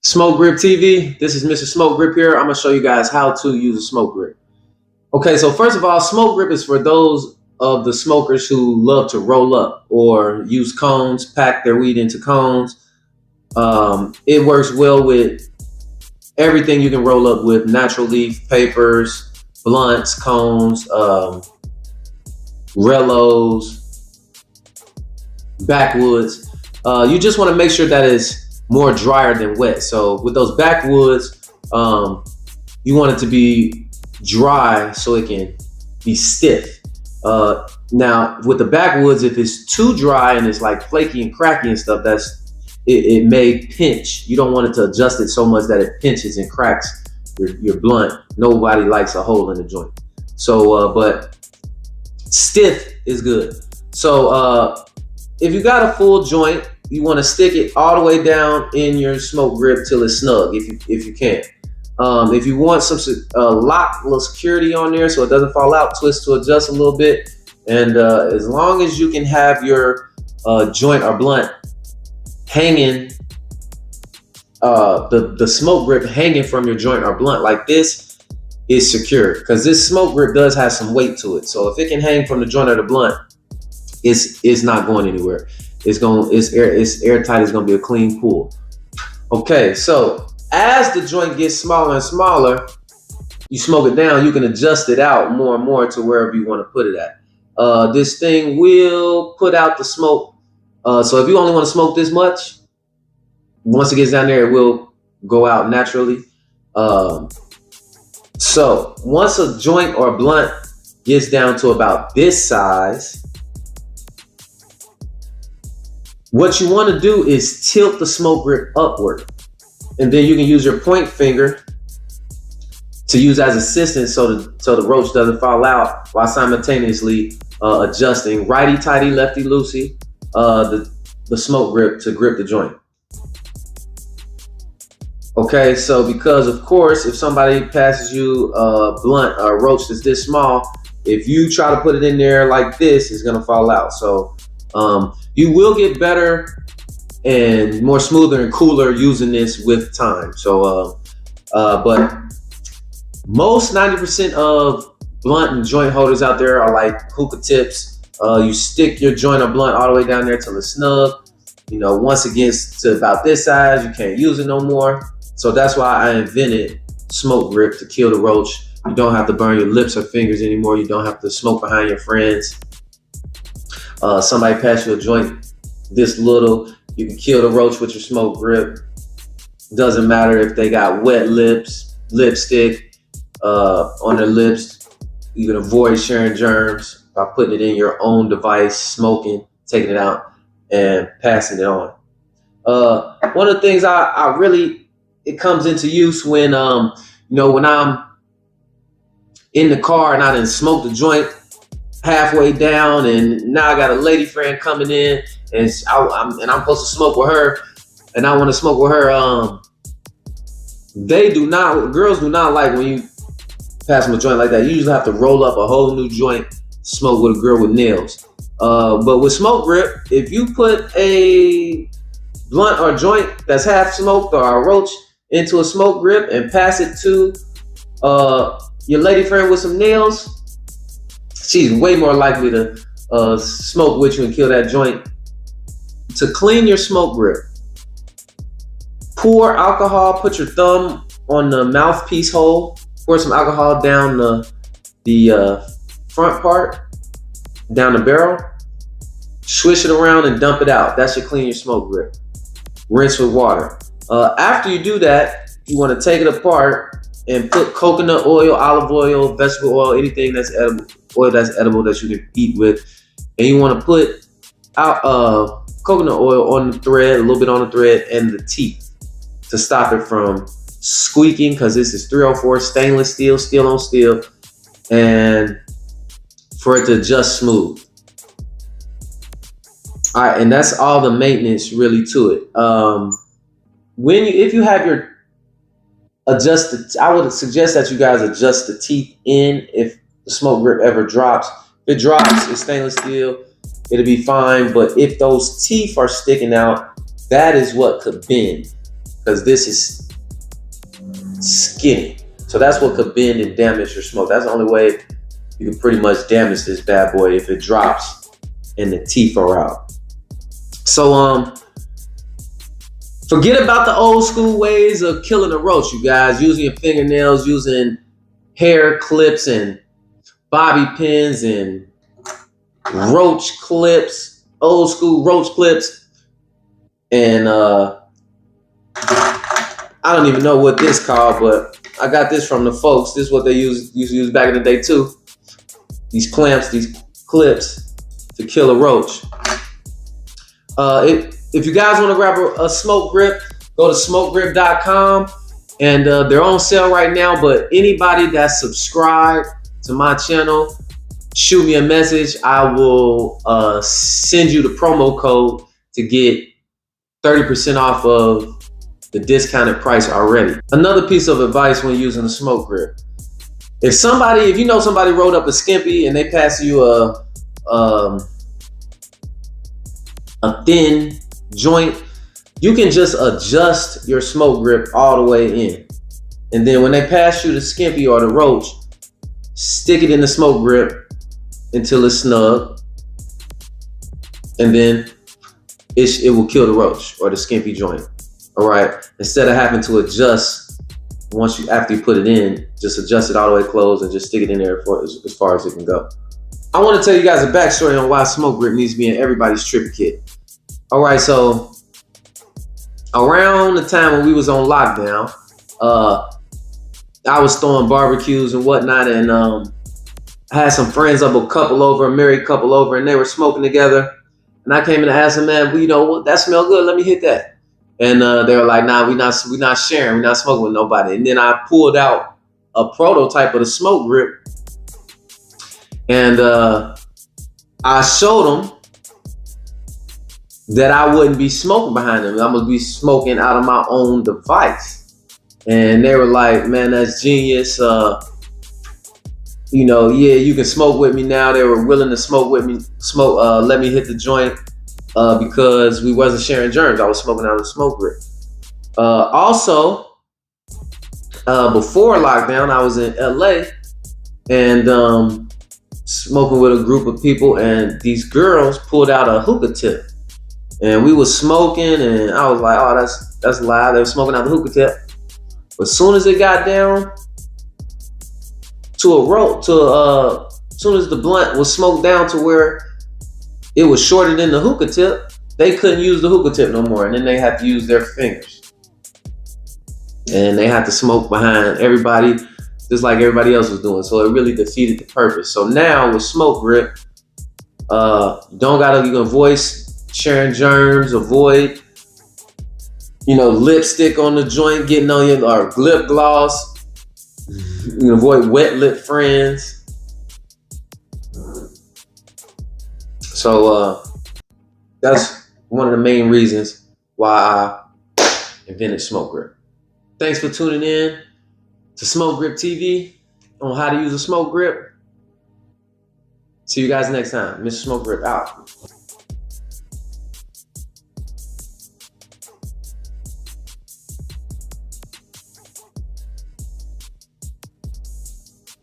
Smoke Grip TV. This is Mr. Smoke Grip here. I'm gonna show you guys how to use a smoke grip. Okay, so first of all, smoke grip is for those of the smokers who love to roll up or use cones, pack their weed into cones. It works well with everything you can roll up with: natural leaf, papers, blunts, cones, relos, backwoods. You just want to make sure that it's more drier than wet. So with those backwoods, you want it to be dry so it can be stiff. Now with the backwoods, if it's too dry and it's like flaky and cracky and stuff, it may pinch. You don't want it to adjust it so much that it pinches and cracks your blunt. Nobody likes a hole in the joint. So, but stiff is good. So if you got a full joint, you want to stick it all the way down in your smoke grip till it's snug, if you can. If you want some lock, little security on there so it doesn't fall out, twist to adjust a little bit. And as long as you can have your joint or blunt hanging, the smoke grip hanging from your joint or blunt like this, is secure, because this smoke grip does have some weight to it. So if it can hang from the joint or the blunt, it's not going anywhere. It's airtight. It's gonna be a clean pull. Okay, so as the joint gets smaller and smaller, you smoke it down, you can adjust it out more and more to wherever you want to put it at. This thing will put out the smoke. So if you only want to smoke this much, once it gets down there, it will go out naturally. So once a joint or a blunt gets down to about this size, what you want to do is tilt the smoke grip upward, and then you can use your point finger to use as assistance so the roach doesn't fall out, while simultaneously adjusting righty tighty, lefty loosey the smoke grip to grip the joint. Okay, so because of course if somebody passes you a blunt or a roach that's this small, if you try to put it in there like this, it's gonna fall out. So you will get better and more smoother and cooler using this with time. So, but most 90% of blunt and joint holders out there are like hookah tips. You stick your joint or blunt all the way down there till it's snug. You know, once it gets to about this size, you can't use it no more. So that's why I invented smoke grip, to kill the roach. You don't have to burn your lips or fingers anymore. You don't have to smoke behind your friends. Somebody pass you a joint this little, you can kill the roach with your smoke grip. Doesn't matter if they got wet lips, lipstick on their lips. You can avoid sharing germs by putting it in your own device, smoking, taking it out, and passing it on. One of the things it comes into use when when I'm in the car and I done smoked the joint halfway down, and now I got a lady friend coming in, and I'm supposed to smoke with her, and I want to smoke with her. Girls do not like when you pass them a joint like that. You usually have to roll up a whole new joint, smoke with a girl with nails. But with smoke grip, if you put a blunt or joint that's half smoked or a roach into a smoke grip and pass it to your lady friend with some nails, she's way more likely to smoke with you and kill that joint. To clean your smoke grip, pour alcohol, put your thumb on the mouthpiece hole, pour some alcohol down the front part, down the barrel, swish it around and dump it out. That should clean your smoke grip. Rinse with water. After you do that, you want to take it apart and put coconut oil, olive oil, vegetable oil, anything that's edible, oil that's edible that you can eat with, and you want to put out coconut oil on the thread, a little bit on the thread and the teeth, to stop it from squeaking, because this is 304 stainless steel, steel on steel, and for it to adjust smooth. All right, and that's all the maintenance really to it. If you have your I would suggest that you guys adjust the teeth in if the smoke grip ever drops. If it drops, it's stainless steel, it'll be fine. But if those teeth are sticking out, that is what could bend. because this is skinny. So that's what could bend and damage your smoke. That's the only way you can pretty much damage this bad boy if it drops and the teeth are out. So forget about the old school ways of killing a roach, you guys. Using your fingernails, using hair clips and bobby pins and roach clips, old school roach clips. And I don't even know what this called, but I got this from the folks. This is what they used to use back in the day too. These clamps, these clips to kill a roach. If you guys want to grab a smoke grip, go to SmokeGrip.com, and they're on sale right now. But anybody that's subscribed to my channel, shoot me a message. I will send you the promo code to get 30% off of the discounted price already. Another piece of advice when using a smoke grip: if you know somebody rolled up a skimpy and they pass you a thin joint, you can just adjust your smoke grip all the way in, and then when they pass you the skimpy or the roach, stick it in the smoke grip until it's snug, and then it will kill the roach or the skimpy joint. All right, instead of having to adjust after you put it in, just adjust it all the way closed and just stick it in there as far as it can go. I want to tell you guys a backstory on why smoke grip needs to be in everybody's trippy kit. All right, so around the time when we was on lockdown, I was throwing barbecues and whatnot, and I had some friends of a married couple over, and they were smoking together. And I came in and asked them, man, well, you know what, that smell good, let me hit that. And they were like, nah, we're not sharing, we're not smoking with nobody. And then I pulled out a prototype of the smoke grip, and I showed them that I wouldn't be smoking behind them. I'm gonna be smoking out of my own device. And they were like, man, that's genius. You know, yeah, you can smoke with me now. They were willing to smoke with me, let me hit the joint because we wasn't sharing germs. I was smoking out of the smoke grip. Also, before lockdown, I was in LA and smoking with a group of people, and these girls pulled out a hookah tip. And we was smoking, and I was like, oh, that's loud. They were smoking out the hookah tip. But as soon as it got down to as soon as the blunt was smoked down to where it was shorter than the hookah tip, they couldn't use the hookah tip no more. And then they had to use their fingers. And they had to smoke behind everybody, just like everybody else was doing. So it really defeated the purpose. So now with smoke grip, you can avoid sharing germs, avoid, lipstick on the joint getting on your, or lip gloss. You can avoid wet lip friends. So that's one of the main reasons why I invented Smoke Grip. Thanks for tuning in to Smoke Grip TV on how to use a smoke grip. See you guys next time. Mr. Smoke Grip out.